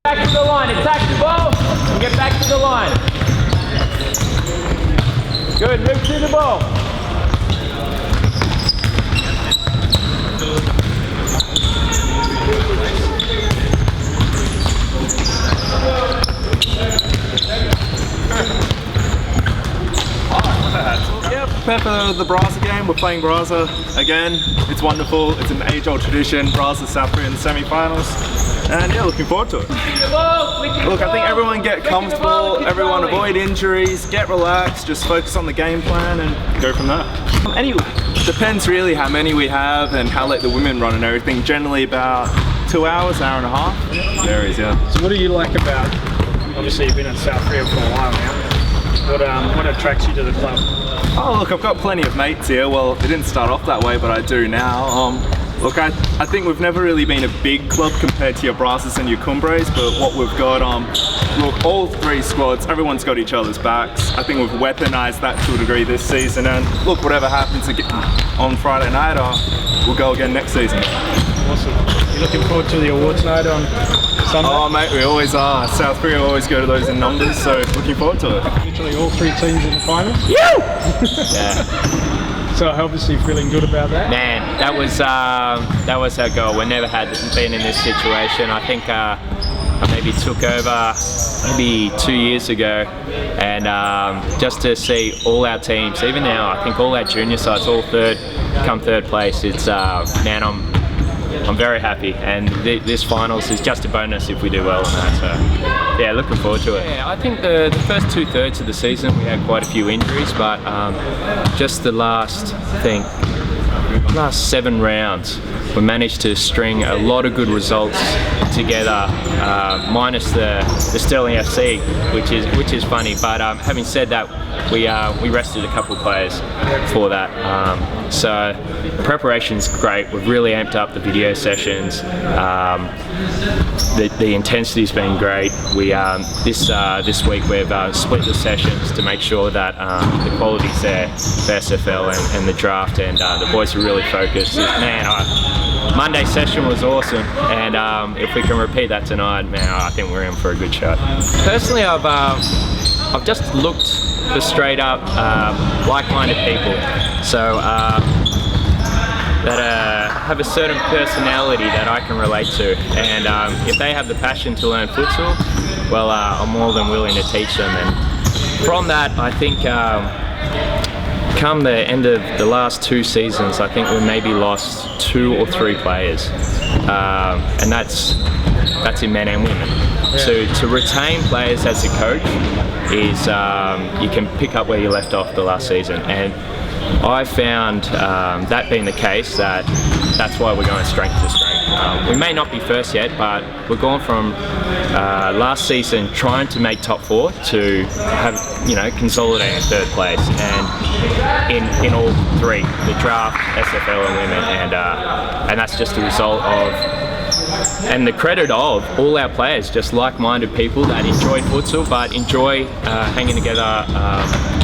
Back to the line, attack the ball, and get back to the line. Good, move to the ball. Yep, prepare for the Brasa game. We're playing Brasa again. It's wonderful. It's an age-old tradition. Brasa South Korea in the semi-finals. And yeah, looking forward to it. Look, I think everyone get comfortable, everyone avoid injuries, get relaxed, just focus on the game plan and go from there. Anyway, depends really how many we have and how late the women run and everything. Generally about 2 hours, hour and a half. Varies, yeah. So what do you like about, obviously you've been in South Korea for a while now, what attracts you to the club? Oh look, I've got plenty of mates here. Well, it didn't start off that way, but I do now. Look, I think we've never really been a big club compared to your Brasas and your Cumbres, but what we've got, look, all three squads, everyone's got each other's backs. I think we've weaponized that to a degree this season, and look, whatever happens on Friday night, we'll go again next season. Awesome. You looking forward to the awards night on Sunday? Oh mate, we always are. South Korea always go to those in numbers, so looking forward to it. Literally all three teams in the final? Yeah. So obviously feeling good about that? Man, that was our goal. We never had been in this situation. I think I maybe took over maybe 2 years ago, and just to see all our teams, even now, I think all our junior sides, all come third place. It's man, I'm very happy, and this finals is just a bonus if we do well in that. So yeah, looking forward to it. Yeah, I think the first 2/3 of the season we had quite a few injuries, but just the last 7 rounds we managed to string a lot of good results together, minus the Sterling FC, which is funny. But having said that, we rested a couple of players for that. So preparation's great. We've really amped up the video sessions. The intensity's been great. We this week we've split the sessions to make sure that the quality's there for SFL and the draft, and the boys are really focused. Man, Monday session was awesome, and if we can repeat that tonight, man, I think we're in for a good shot. Personally, I've just looked for straight up like-minded people, so that have a certain personality that I can relate to, and if they have the passion to learn futsal, well, I'm more than willing to teach them. And from that, I think come the end of the last 2 seasons, I think we maybe lost 2 or 3 players, and that's in men and women. Yeah. So to retain players as a coach is you can pick up where you left off the last season, and I found that being the case, that's why we're going strength to strength. We may not be first yet, but we're gone from last season trying to make top 4 to consolidating 3rd place, and in all 3, the draft, SFL and women, and that's just a result of, and the credit of all our players, just like-minded people that enjoy futsal but enjoy hanging together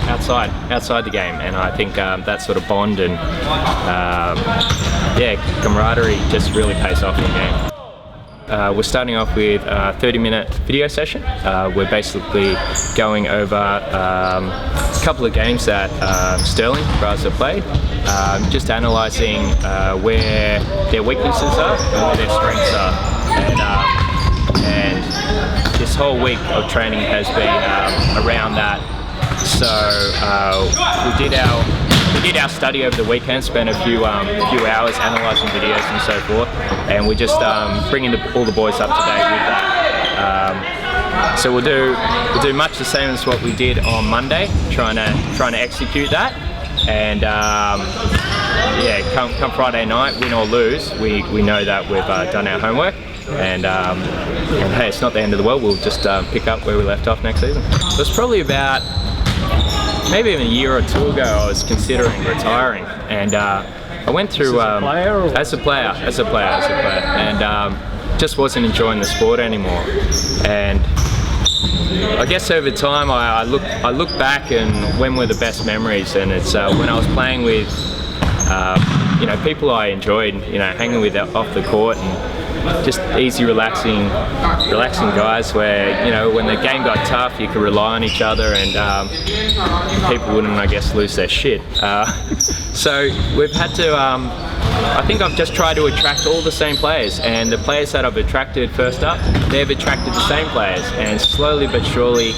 outside the game, and I think that sort of bond and camaraderie just really pays off in the game. We're starting off with a 30-minute video session. We're basically going over a couple of games that Sterling Brasa played, just analysing where their weaknesses are and where their strengths are. And this whole week of training has been around that. So we did our study over the weekend, spent a few hours analysing videos and so forth, and we're just bringing all the boys up to date with that. So we'll do much the same as what we did on Monday, trying to execute that, and come Friday night, win or lose, we know that we've done our homework. And hey, it's not the end of the world. We'll just pick up where we left off next season. It was probably about maybe even a year or 2 ago I was considering retiring, and I went through as a player, and just wasn't enjoying the sport anymore. And I guess over time I look back, and when were the best memories, and it's when I was playing with people I enjoyed, hanging with off the court, and just easy, relaxing guys where, you know, when the game got tough, you could rely on each other and people wouldn't, I guess, lose their shit. So we've had to, I think I've just tried to attract all the same players, and the players that I've attracted first up, they've attracted the same players, and slowly but surely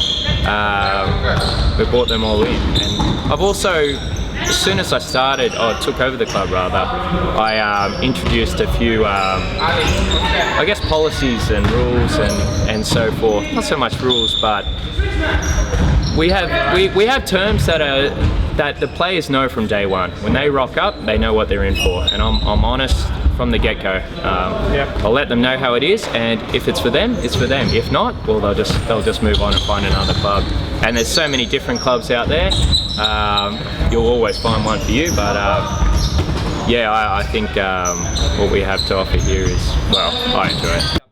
we brought them all in. And I've also, as soon as I started, or took over the club rather, I introduced a few, I guess, policies and rules and so forth. Not so much rules, but we have terms that the players know from day one. When they rock up, they know what they're in for, and I'm honest from the get-go. I'll let them know how it is, and if it's for them, it's for them. If not, well, they'll just move on and find another club. And there's so many different clubs out there. You'll always find one for you, but yeah, I think what we have to offer here is, well, I enjoy it.